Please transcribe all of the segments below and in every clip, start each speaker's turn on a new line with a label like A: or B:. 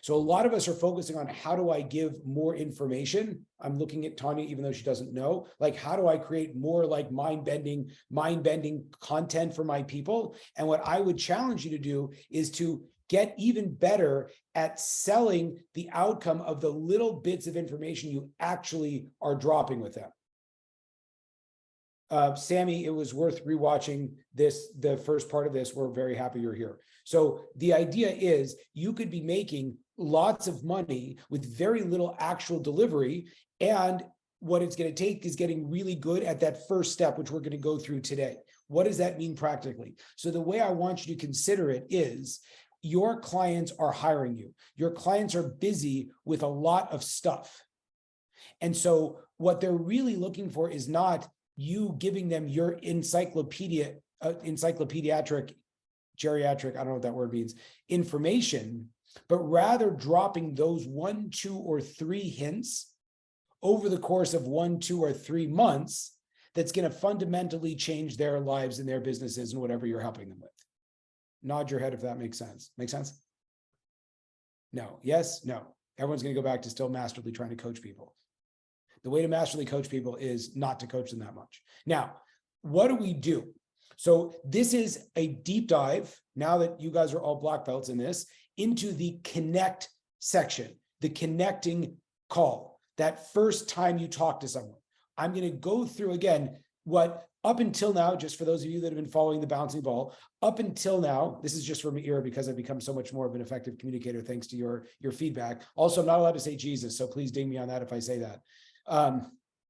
A: So a lot of us are focusing on how do I give more information? I'm looking at Tanya, even though she doesn't know, like, how do I create more like mind-bending content for my people? And what I would challenge you to do is to get even better at selling the outcome of the little bits of information you actually are dropping with them. Sammy, it was worth rewatching this, the first part of this. We're very happy you're here. So the idea is you could be making lots of money with very little actual delivery. And what it's going to take is getting really good at that first step, which we're going to go through today. What does that mean practically? So the way I want you to consider it is your clients are hiring you. Your clients are busy with a lot of stuff. And so what they're really looking for is not you giving them your encyclopedic, geriatric, I don't know what that word means, information, but rather dropping those 1, 2, or 3 hints over the course of 1, 2, or 3 months that's going to fundamentally change their lives and their businesses and whatever you're helping them with. Nod your head if that makes sense. Make sense? No. Yes? No. Everyone's going to go back to still masterfully trying to coach people. The way to masterfully coach people is not to coach them that much. Now, what do we do? So this is a deep dive, now that you guys are all black belts in this, into the connect section, the connecting call, that first time you talk to someone. I'm going to go through again what up until now, just for those of you that have been following the bouncing ball, up until now, this is just from an era because I've become so much more of an effective communicator thanks to your feedback. Also, I'm not allowed to say Jesus, so please ding me on that if I say that.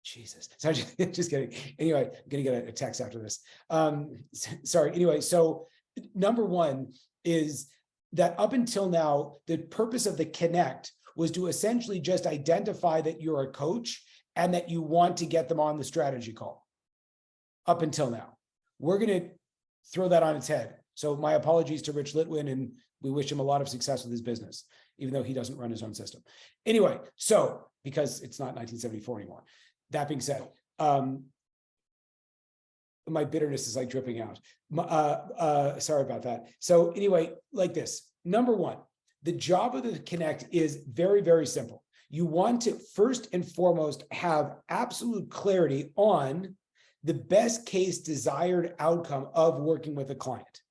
A: Jesus, so just kidding. Anyway, I'm gonna get a text after this. Sorry. Anyway, so number one is that up until now, the purpose of the connect was to essentially just identify that you're a coach and that you want to get them on the strategy call. Up until now, we're gonna throw that on its head. So my apologies to Rich Litwin, and we wish him a lot of success with his business, even though he doesn't run his own system. Anyway, so because it's not 1974 anymore. That being said, my bitterness is like dripping out. Sorry about that. So anyway, like this, number one, the job of the connect is very, very simple. You want to first and foremost have absolute clarity on the best case desired outcome of working with a client.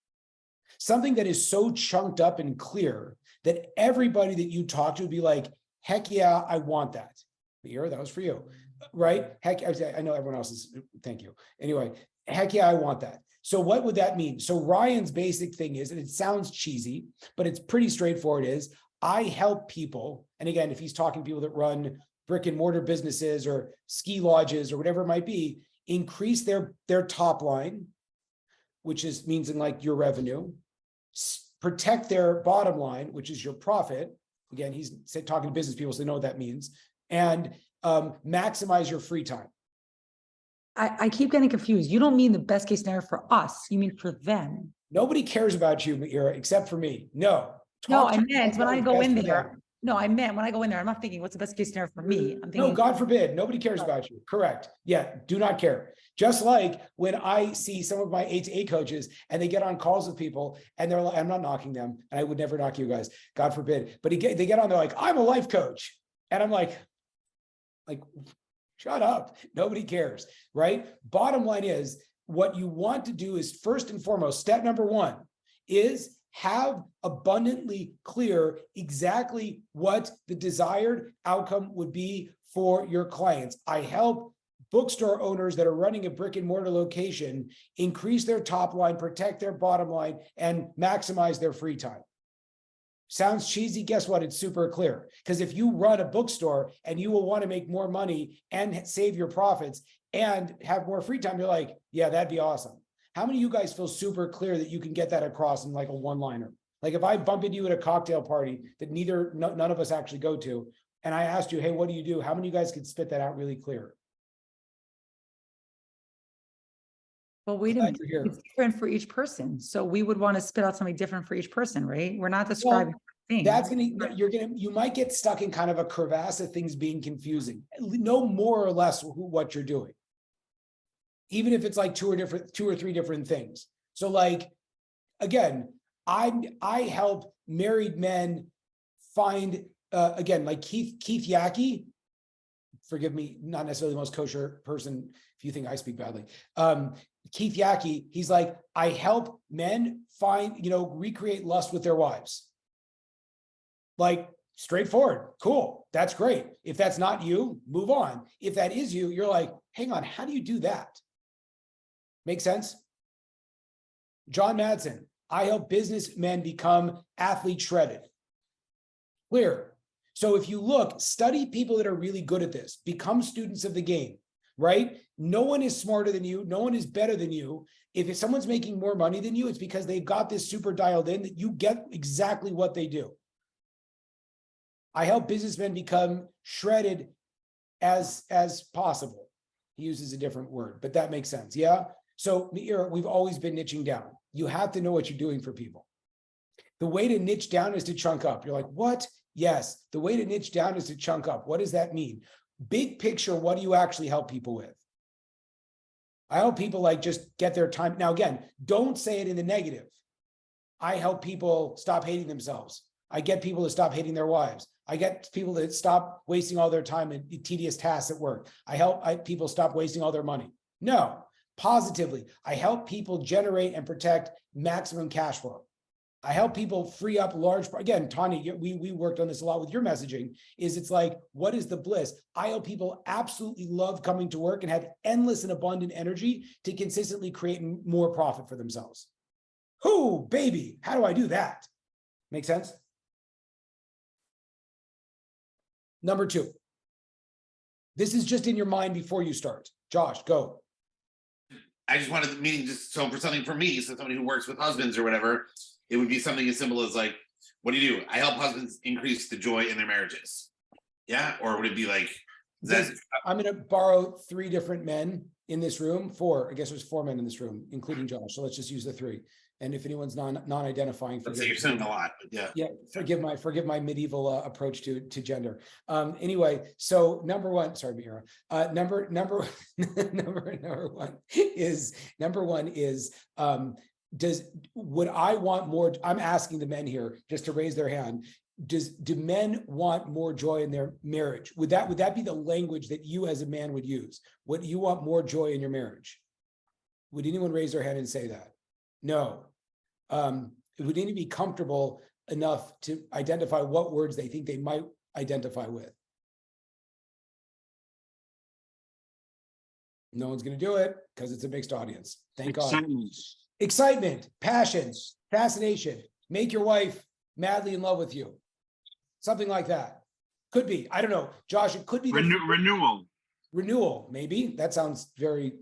A: Something that is so chunked up and clear that everybody that you talk to would be like, heck yeah, I want that. Mira, that was for you, right? Heck, I know everyone else is, thank you. Anyway, heck yeah, I want that. So what would that mean? So Ryan's basic thing is, and it sounds cheesy, but it's pretty straightforward, is I help people. And again, if he's talking to people that run brick and mortar businesses or ski lodges or whatever it might be, increase their top line, which is means in like your revenue, protect their bottom line, which is your profit. Again, he's talking to business people, so they know what that means, and maximize your free time.
B: I keep getting confused. You don't mean the best case scenario for us. You mean for them.
A: Nobody cares about you, Ira, except for me. No.
B: No, I meant when I go in there. No, I meant when I go in there, I'm not thinking what's the best case scenario for me. I'm thinking,
A: no, God forbid, nobody cares about you. Correct. Yeah, do not care. Just like when I see some of my 8-to-8 coaches and they get on calls with people and they're like, I'm not knocking them, and I would never knock you guys, God forbid. But they get on, they're like, I'm a life coach. And I'm like, shut up. Nobody cares, right? Bottom line is, what you want to do is first and foremost, step number one is have abundantly clear exactly what the desired outcome would be for your clients. I help bookstore owners that are running a brick and mortar location increase their top line, protect their bottom line, and maximize their free time. Sounds cheesy? Guess what? It's super clear. Because if you run a bookstore and you will want to make more money and save your profits and have more free time, you're like, yeah, that'd be awesome. How many of you guys feel super clear that you can get that across in like a one-liner? Like if I bump into you at a cocktail party that none of us actually go to, and I asked you, hey, what do you do? How many of you guys could spit that out really clear?
B: Well, wait a minute. It's different for each person. So we would want to spit out something different for each person, right? We're not describing things.
A: That's you might get stuck in kind of a crevasse of things being confusing. Know more or less what you're doing. Even if it's like two or three different things. So like, again, I help married men find, again, like Keith Yackey, forgive me, not necessarily the most kosher person if you think I speak badly. Keith Yackey, he's like, I help men find, recreate lust with their wives. Like, straightforward, cool, that's great. If that's not you, move on. If that is you, you're like, hang on, how do you do that? Make sense? John Madsen, I help businessmen become athlete shredded. Clear. So if you look, study people that are really good at this, become students of the game, right? No one is smarter than you. No one is better than you. If someone's making more money than you, it's because they've got this super dialed in that you get exactly what they do. I help businessmen become shredded as possible. He uses a different word, but that makes sense. Yeah. So we've always been niching down. You have to know what you're doing for people. The way to niche down is to chunk up. You're like, what? Yes. The way to niche down is to chunk up. What does that mean? Big picture, what do you actually help people with? I help people like just get their time. Now, again, don't say it in the negative. I help people stop hating themselves. I get people to stop hating their wives. I get people to stop wasting all their time in tedious tasks at work. I help people stop wasting all their money. No, positively, I help people generate and protect maximum cash flow. I help people free up again, Tanya, we worked on this a lot with your messaging, it's like, what is the bliss? I help people absolutely love coming to work and have endless and abundant energy to consistently create more profit for themselves. Whoo, baby, how do I do that? Make sense? Number 2, this is just in your mind before you start. Josh, go.
C: I just wanted the meaning, just so for something for me, so somebody who works with husbands or whatever, it would be something as simple as like, what do? I help husbands increase the joy in their marriages. Yeah. Or would it be like,
A: I'm going to borrow 3 different men in this room. 4, I guess there's 4 men in this room, including Josh. So let's just use the 3. And if anyone's non-identifying,
C: let's say you're saying a lot, but yeah.
A: Yeah, forgive my medieval approach to gender. Anyway, so number 1, sorry, Mira. Number 1 is would I want more? I'm asking the men here just to raise their hand. Do men want more joy in their marriage? Would that be the language that you as a man would use? Would you want more joy in your marriage? Would anyone raise their hand and say that? No. Would anyone be comfortable enough to identify what words they think they might identify with? No one's going to do it because it's a mixed audience. Thank God. Excitement, passion, fascination, make your wife madly in love with you. Something like that. Could be. I don't know. Josh, it could be
D: renewal.
A: Renewal, maybe. That sounds very,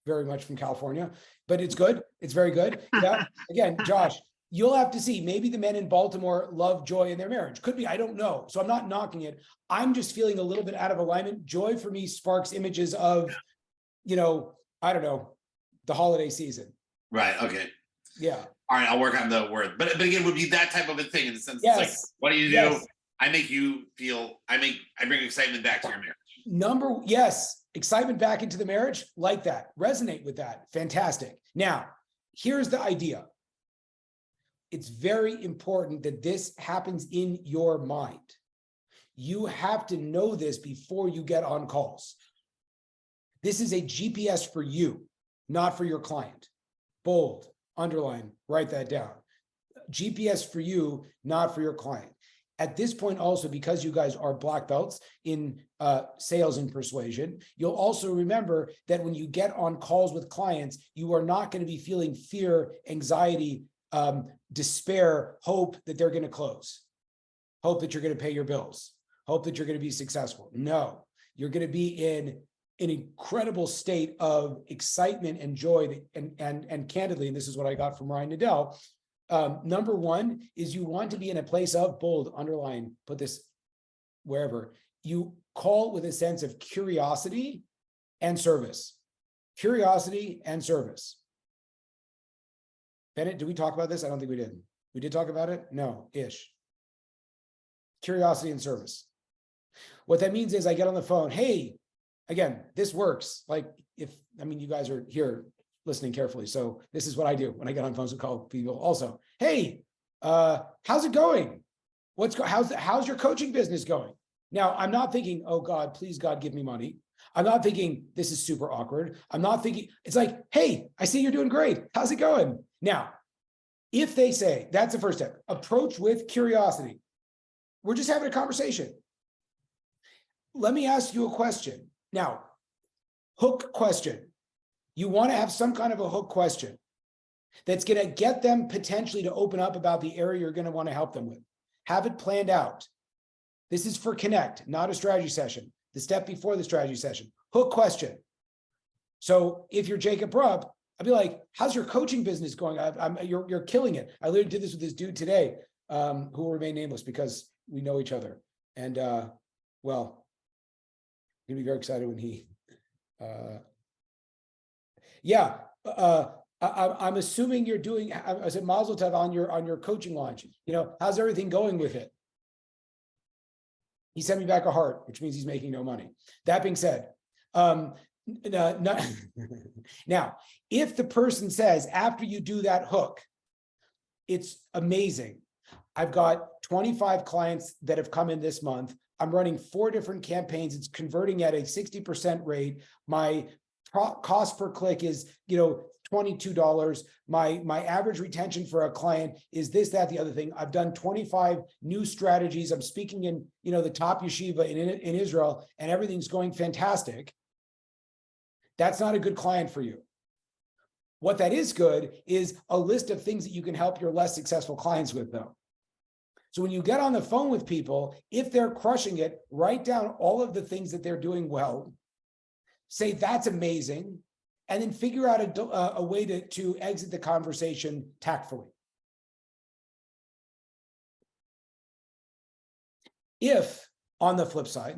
A: very much from California, but it's good. It's very good. Yeah. Again, Josh, you'll have to see. Maybe the men in Baltimore love joy in their marriage. Could be. I don't know. So I'm not knocking it. I'm just feeling a little bit out of alignment. Joy for me sparks images of, I don't know, the holiday season.
C: Right. Okay.
A: Yeah.
C: All right. I'll work on the word, but again, it would be that type of a thing in the sense.
A: Yes.
C: It's like, what do you do? Yes. I make you feel. I bring excitement back to your marriage.
A: Yes, excitement back into the marriage, like that. Resonate with that. Fantastic. Now, here's the idea. It's very important that this happens in your mind. You have to know this before you get on calls. This is a GPS for you, not for your client. Bold, underline, write that down. GPS for you, not for your client. At this point also, because you guys are black belts in sales and persuasion, you'll also remember that when you get on calls with clients, you are not going to be feeling fear, anxiety, despair, hope that they're going to close, hope that you're going to pay your bills, hope that you're going to be successful. No, you're going to be in an incredible state of excitement and joy, and candidly, and this is what I got from Ryan Nadell. Number 1 is you want to be in a place of, bold, underline, put this wherever, you call with a sense of curiosity and service. Curiosity and service. Bennett, did we talk about this? I don't think we did. We did talk about it? No, ish. Curiosity and service. What that means is I get on the phone, hey, again, this works. Like you guys are here listening carefully. So this is what I do when I get on phones and call people also. Hey, how's it going? how's your coaching business going? Now, I'm not thinking, oh God, please God, give me money. I'm not thinking this is super awkward. I'm not thinking, it's like, hey, I see you're doing great. How's it going? Now, if they say, that's the first step, approach with curiosity. We're just having a conversation. Let me ask you a question. Now, hook question. You want to have some kind of a hook question that's going to get them potentially to open up about the area you're going to want to help them with. Have it planned out. This is for Connect, not a strategy session. The step before the strategy session. Hook question. So if you're Jacob Rupp, I'd be like, how's your coaching business going? You're killing it. I literally did this with this dude today, who will remain nameless because we know each other. And well, I'm gonna be very excited when he I'm assuming you're doing, I said Mazel Tov on your coaching launch. You know, how's everything going with it? He sent me back a heart, which means he's making no money. That being said, now, if the person says after you do that hook, it's amazing. I've got 25 clients that have come in this month. I'm running 4 different campaigns. It's converting at a 60% rate. My cost per click is, $22. My average retention for a client is this, that, the other thing. I've done 25 new strategies. I'm speaking in, the top yeshiva in Israel, and everything's going fantastic. That's not a good client for you. What that is good is a list of things that you can help your less successful clients with, though. So when you get on the phone with people, if they're crushing it, write down all of the things that they're doing well, say that's amazing, and then figure out a way to exit the conversation tactfully. If, on the flip side,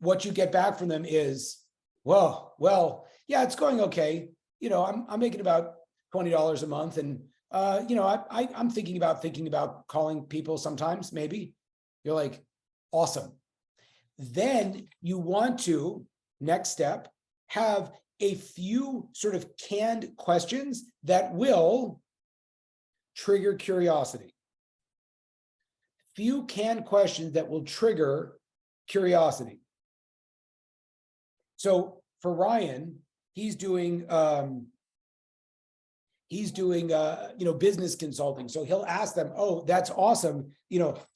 A: what you get back from them is, well, yeah, it's going okay. I'm making about $20 a month, and I'm thinking about calling people sometimes, maybe. You're like, awesome. Then you want to, next step, have a few sort of canned questions that will trigger curiosity. Few canned questions that will trigger curiosity. So for Ryan, he's doing business consulting. So he'll ask them, oh, that's awesome.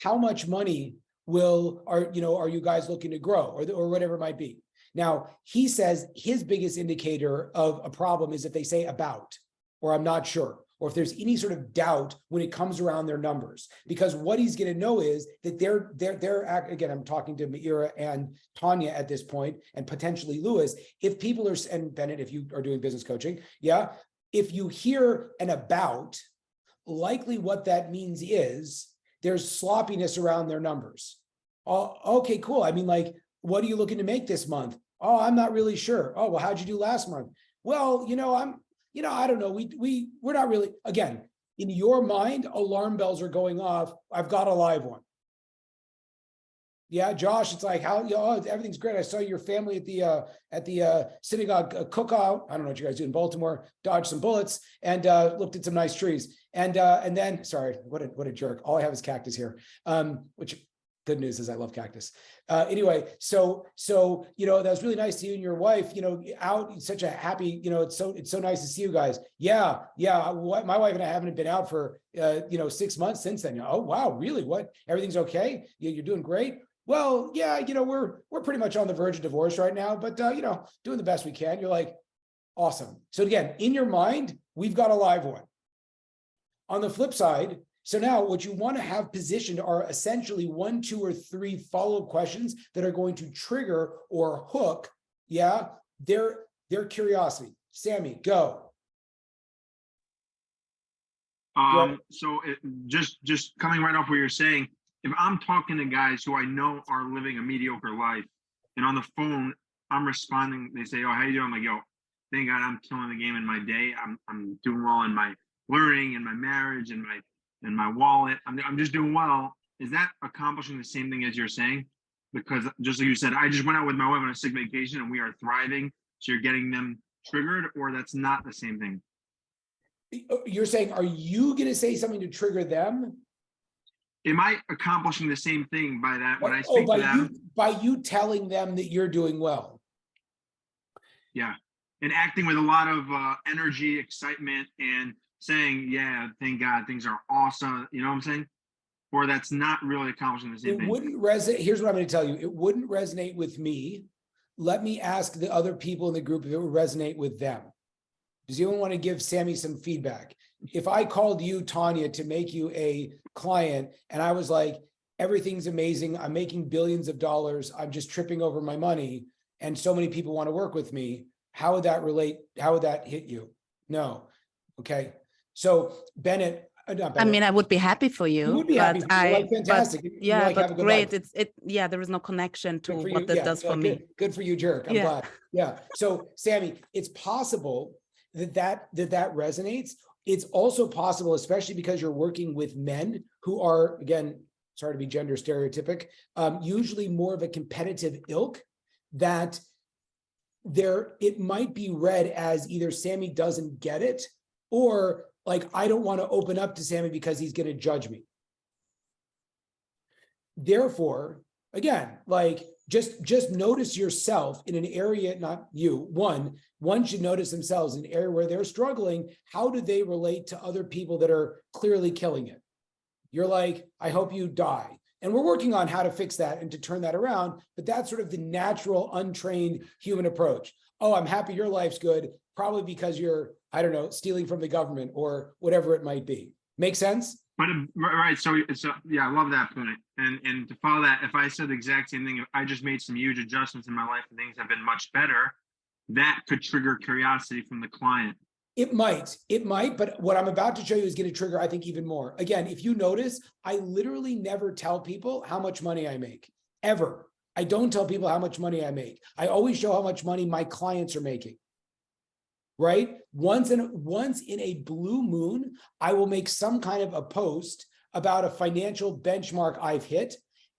A: How much money are you guys looking to grow, or whatever it might be. Now, he says his biggest indicator of a problem is if they say about, or I'm not sure, or if there's any sort of doubt when it comes around their numbers, because what he's going to know is that they're again, I'm talking to Meira and Tanya at this point, and potentially Lewis, if people are, and Bennett, if you are doing business coaching, yeah, if you hear an about, likely what that means is there's sloppiness around their numbers. Oh, okay, cool. I mean, like, what are you looking to make this month? Oh, I'm not really sure. Oh, well, how'd you do last month? Well, I don't know. We're not really, again, in your mind, alarm bells are going off. I've got a live one. Yeah, Josh, it's like, everything's great. I saw your family at the synagogue cookout. I don't know what you guys do in Baltimore. Dodged some bullets and looked at some nice trees. And then, sorry, what a jerk. All I have is cactus here, which good news is I love cactus. Anyway, so that was really nice to you and your wife, out, such a happy, it's so nice to see you guys. Yeah. My wife and I haven't been out for 6 months since then. Oh, wow, really? What? Everything's okay? You're doing great? Well, yeah, we're pretty much on the verge of divorce right now, but doing the best we can. You're like, awesome. So again, in your mind, we've got a live one. On the flip side, so now what you want to have positioned are essentially 1, 2, or 3 follow-up questions that are going to trigger or hook, their curiosity. Sammy, go.
D: Just coming right off what you're saying, if I'm talking to guys who I know are living a mediocre life, and on the phone I'm responding, they say, "Oh, how you doing?" I'm like, "Yo, thank God I'm killing the game in my day. I'm doing well in my learning and my marriage and my wallet. I'm just doing well." Is that accomplishing the same thing as you're saying? Because just like you said, I just went out with my wife on a sick vacation and we are thriving. So you're getting them triggered, or that's not the same thing?
A: You're saying, are you going to say something to trigger them?
D: am I accomplishing the same thing by that when I
A: Oh,
D: speak to them?
A: by you telling them that you're doing well.
D: Yeah. And acting with a lot of energy, excitement, and saying, yeah, thank God things are awesome. You know what I'm saying? Or that's not really accomplishing the same
A: It
D: thing.
A: wouldn't resonate. Here's what I'm going to tell you. It wouldn't resonate with me. Let me ask the other people in the group if it would resonate with them. Does anyone want to give Sammy some feedback? If I called you, Tanya, to make you a client, and I was like, everything's amazing, I'm making billions of dollars, I'm just tripping over my money, and so many people want to work with me, how would that relate? How would that hit you? No. Okay. So Bennett, not
E: I mean,
A: Bennett,
E: I would be happy for you.
A: you would be happy. You're like fantastic.
E: But
A: You're
E: yeah,
A: like, have a
E: but
A: good
E: great.
A: life.
E: Yeah, there is no connection to
A: Good for
E: what
A: you.
E: that
A: Yeah,
E: does for me.
A: Good for you, jerk. I'm
E: Yeah.
A: glad. Yeah. So Sammy, it's possible that resonates. It's also possible, especially because you're working with men who are, again, sorry to be gender stereotypic, usually more of a competitive ilk, that it might be read as either Sammy doesn't get it, or like, I don't want to open up to Sammy because he's going to judge me. Therefore, again, like, just notice yourself in an area, not you, one should notice themselves in an area where they're struggling. How do they relate to other people that are clearly killing it? You're like, I hope you die. And we're working on how to fix that and to turn that around, but that's sort of the natural, untrained human approach. Oh, I'm happy your life's good, probably because you're, I don't know, stealing from the government or whatever it might be. Make sense?
D: But right, so yeah, I love that point. And to follow that, if I said the exact same thing, if I just made some huge adjustments in my life and things have been much better, that could trigger curiosity from the client.
A: It might, but what I'm about to show you is going to trigger, I think, even more. Again, if you notice, I literally never tell people how much money I make, ever. I don't tell people how much money I make. I always show how much money my clients are making. Right? Once in a blue moon, I will make some kind of a post about a financial benchmark I've hit,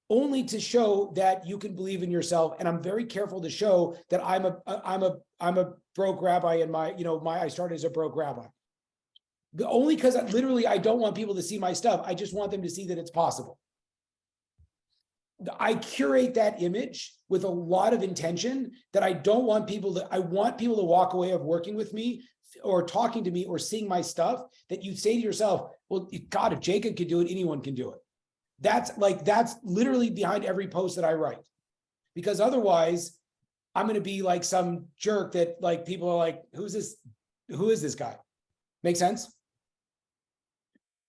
A: only to show that you can believe in yourself. And I'm very careful to show that I'm a broke rabbi, and I started as a broke rabbi. Only because I don't want people to see my stuff. I just want them to see that it's possible. I curate that image with a lot of intention, that I want people to walk away of working with me or talking to me or seeing my stuff, that you say to yourself, well, God, if Jacob could do it, anyone can do it. That's literally behind every post that I write, because otherwise I'm going to be like some jerk that, like, people are like, who is this guy? Make sense?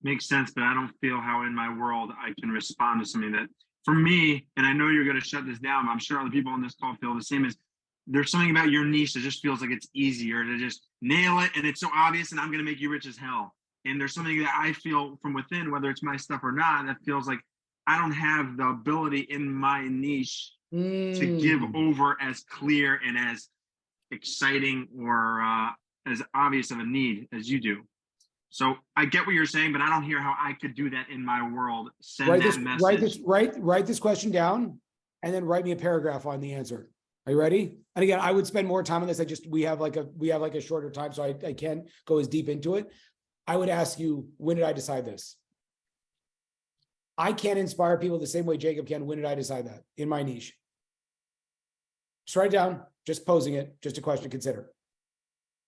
D: Makes sense, but I don't feel how in my world I can respond to something that, for me, and I know you're going to shut this down, but I'm sure other people on this call feel the same, as there's something about your niche that just feels like it's easier to just nail it, and it's so obvious, and I'm going to make you rich as hell. And there's something that I feel from within, whether it's my stuff or not, that feels like I don't have the ability in my niche to give over as clear and as exciting or as obvious of a need as you do. So I get what you're saying, but I don't hear how I could do that in my world. Write
A: this question down, and then write me a paragraph on the answer. Are you ready? And again, I would spend more time on this. We have like a shorter time, so I can't go as deep into it. I would ask you, when did I decide this? I can't inspire people the same way Jacob can. When did I decide that in my niche? Just write it down, just posing it, just a question to consider.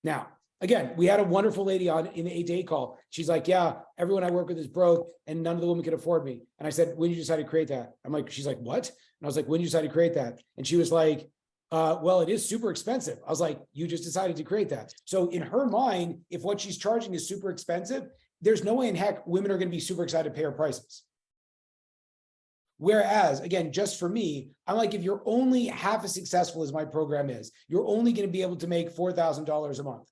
A: Now, again, we had a wonderful lady on in the 8-to-8 call. She's like, yeah, everyone I work with is broke and none of the women can afford me. And I said, when did you decide to create that? She's like, what? And I was like, when did you decide to create that? And she was like, well, it is super expensive. I was like, you just decided to create that. So in her mind, if what she's charging is super expensive, there's no way in heck women are going to be super excited to pay her prices. Whereas, again, just for me, I'm like, if you're only half as successful as my program is, you're only going to be able to make $4,000 a month.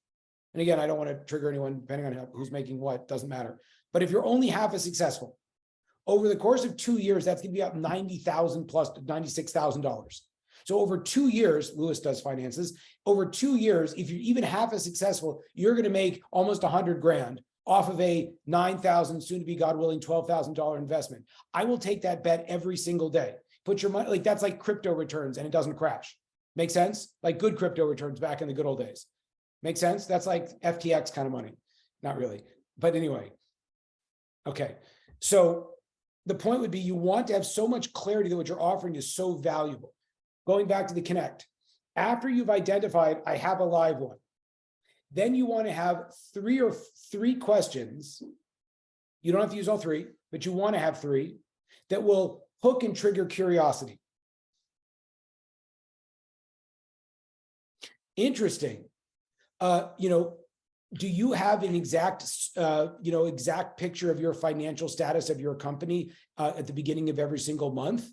A: And again, I don't want to trigger anyone, depending on who's making what, doesn't matter. But if you're only half as successful, over the course of 2 years, that's going to be up $90,000 plus $96,000. So over 2 years, Lewis does finances, over 2 years, if you're even half as successful, you're going to make almost 100 grand off of a $9,000, soon to be, God willing, $12,000 investment. I will take that bet every single day. Put your money, like, that's like crypto returns and it doesn't crash. Make sense? Like good crypto returns back in the good old days. Make sense? That's like FTX kind of money. Not really, but anyway. Okay. So the point would be you want to have so much clarity that what you're offering is so valuable. Going back to the connect, after you've identified, I have a live one, then you want to have three questions. You don't have to use all three, but you want to have three that will hook and trigger curiosity. Interesting. Do you have an exact picture of your financial status of your company at the beginning of every single month?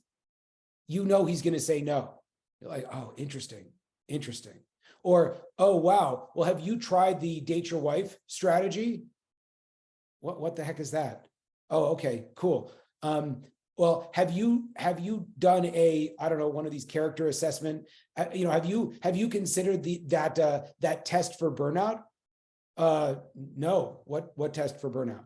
A: You know he's going to say no. You're like, oh, interesting. Or, oh, wow. Well, have you tried the date your wife strategy? What the heck is that? Oh, okay, cool. Well, have you done one of these character assessment? Have you considered that test for burnout? No. What test for burnout?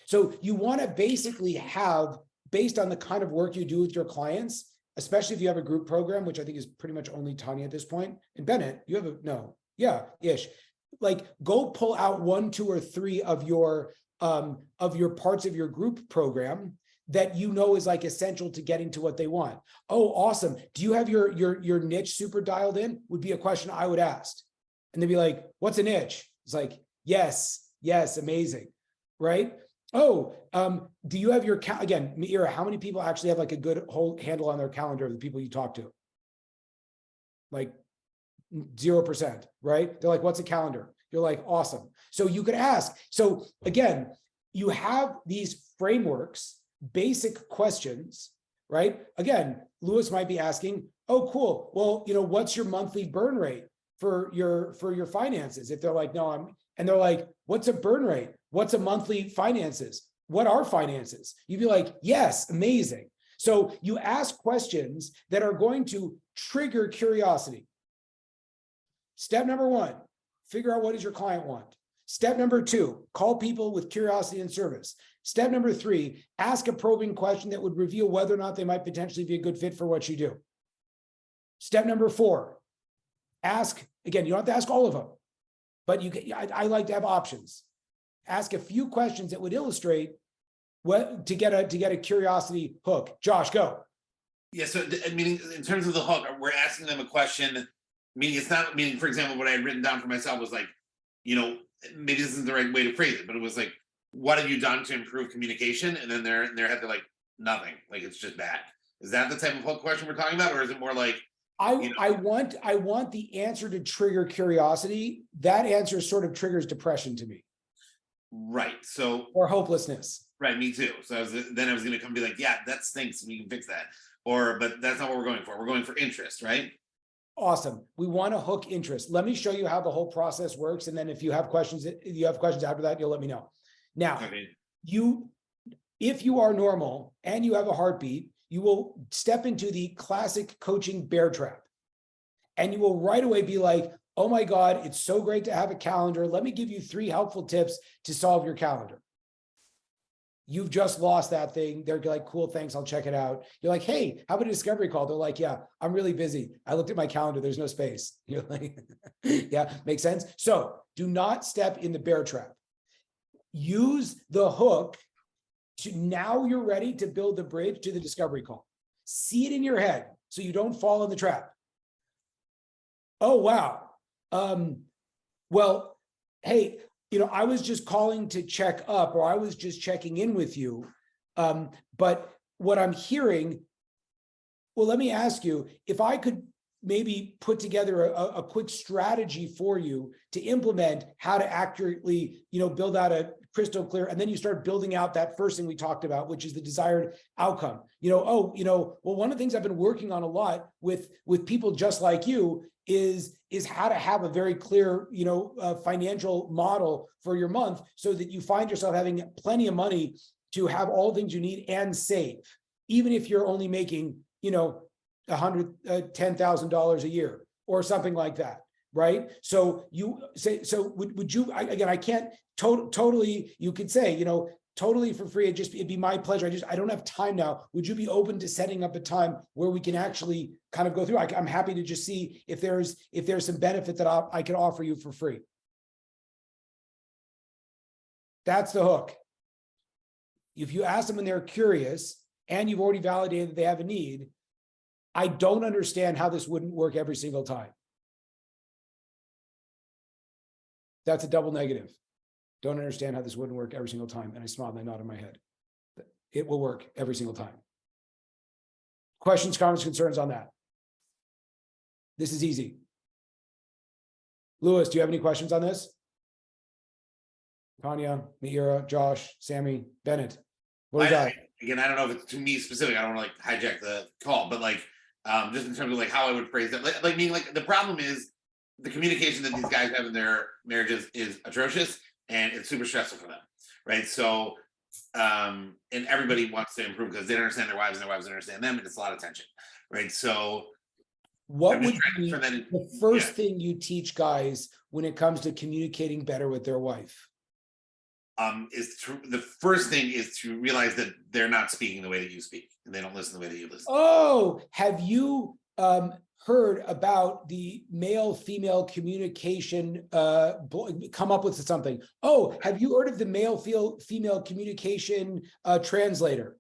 A: So you want to basically have, based on the kind of work you do with your clients, especially if you have a group program, which I think is pretty much only Tanya at this point. And Bennett, you have ish. Like, go pull out 1, 2, or 3 of your parts of your group program that you know is like essential to getting to what they want. Oh, awesome. Do you have your niche super dialed in? Would be a question I would ask. And they'd be like, what's a niche? It's like, yes, amazing. Right? Oh, do you have your, again, Meira, how many people actually have like a good whole handle on their calendar of the people you talk to? Like 0%, right? They're like, what's a calendar? You're like, awesome. So you could ask. So again, you have these frameworks, basic questions, right? Again, Lewis might be asking, oh, cool. Well, what's your monthly burn rate for your finances? If they're like, no, and they're like, what's a burn rate? What's a monthly finances? What are finances? You'd be like, yes, amazing. So you ask questions that are going to trigger curiosity. Step number 1, figure out what does your client want. Step number 2, call people with curiosity and service. Step number 3, ask a probing question that would reveal whether or not they might potentially be a good fit for what you do. Step number 4, ask, again, you don't have to ask all of them, but I like to have options. Ask a few questions that would illustrate what to get a curiosity hook. Josh, go.
C: Yeah, so meaning in terms of the hook, we're asking them a question. Meaning it's not, meaning, for example, what I had written down for myself was like, maybe this isn't the right way to phrase it, but it was like, what have you done to improve communication? And then their head, they're like, nothing. Like, it's just bad. Is that the type of hook question we're talking about? Or is it more like,
A: I want the answer to trigger curiosity. That answer sort of triggers depression to me.
C: Right. So,
A: or hopelessness.
C: Right. Me too. So I was going to come be like, yeah, that stinks. We can fix that. But that's not what we're going for. We're going for interest, right?
A: Awesome. We want to hook interest. Let me show you how the whole process works. And then if you have questions after that, you'll let me know. Now,
C: okay.
A: If you are normal and you have a heartbeat, you will step into the classic coaching bear trap. And you will right away be like, oh my God, it's so great to have a calendar. Let me give you 3 helpful tips to solve your calendar. You've just lost that thing. They're like, cool, thanks, I'll check it out. You're like, hey, how about a discovery call? They're like, yeah, I'm really busy. I looked at my calendar, there's no space. You're like, yeah, makes sense. So do not step in the bear trap. Use the hook to, now you're ready to build the bridge to the discovery call. See it in your head so you don't fall in the trap. Oh, wow. Well, hey, I was just calling to check up, or I was just checking in with you. But what I'm hearing, well, let me ask you, if I could maybe put together a quick strategy for you to implement how to accurately, build out a crystal clear, and then you start building out that first thing we talked about, which is the desired outcome. Well, one of the things I've been working on a lot with people just like you is how to have a very clear, financial model for your month so that you find yourself having plenty of money to have all the things you need and save, even if you're only making, $10,000 a year or something like that. Right. So you say, so would you, again, I can't totally, you could say, totally for free. It'd be my pleasure. I don't have time now. Would you be open to setting up a time where we can actually kind of go through? I'm happy to just see if there's some benefit that I can offer you for free. That's the hook. If you ask them and they're curious, and you've already validated that they have a need, I don't understand how this wouldn't work every single time. That's a double negative. Don't understand how this wouldn't work every single time. And I smile and I nod in my head. It will work every single time. Questions, comments, concerns on that? This is easy. Louis, do you have any questions on this? Tanya, Meira, Josh, Sammy, Bennett. What do we got?
C: Again, I don't know if it's to me specific. I don't want to like hijack the call, but like just in terms of like how I would phrase that, like meaning like the problem is the communication that these guys have in their marriages is atrocious and it's super stressful for them, right? So and everybody wants to improve because they don't understand their wives and their wives don't understand them, and it's a lot of tension, right? So
A: What
C: I'm just
A: would
C: trying to
A: be
C: turn that in-
A: the first
C: yeah.
A: thing you teach guys when it comes to communicating better with their wife?
C: The first thing is to realize that they're not speaking the way that you speak and they don't listen the way that you listen.
A: Oh, have you heard about the male-female communication come up with something? Oh, have you heard of the male-female communication translator?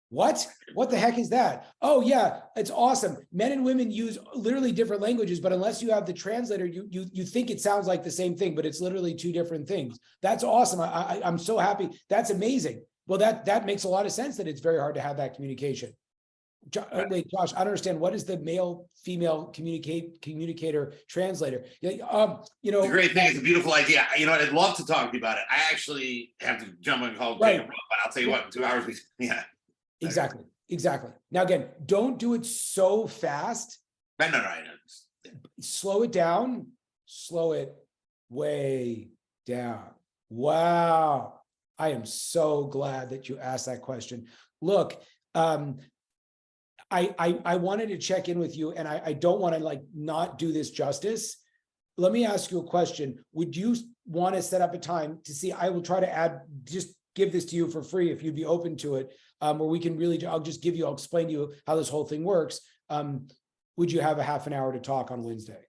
A: What the heck is that? Oh yeah, it's awesome. Men and women use literally different languages, but unless you have the translator, you think it sounds like the same thing, but it's literally two different things. That's awesome. I'm so happy. That's amazing. Well, that makes a lot of sense that it's very hard to have that communication. Wait, Josh, I don't understand. What is the male-female communicator translator? You know,
C: It's a great thing. It's a beautiful idea. You know what? I'd love to talk to you about it. I actually have to jump on a call,
A: Right.
C: but I'll tell you what, in 2 hours, yeah.
A: Exactly. Now, again, don't do it so fast.
C: No, I don't.
A: Slow it down, slow it way down. Wow. I am so glad that you asked that question. Look, I wanted to check in with you, and I don't want to like not do this justice. Let me ask you a question. Would you want to set up a time to see? I will try to just give this to you for free if you'd be open to it, where we can really, I'll explain to you how this whole thing works. Would you have a half an hour to talk on Wednesday?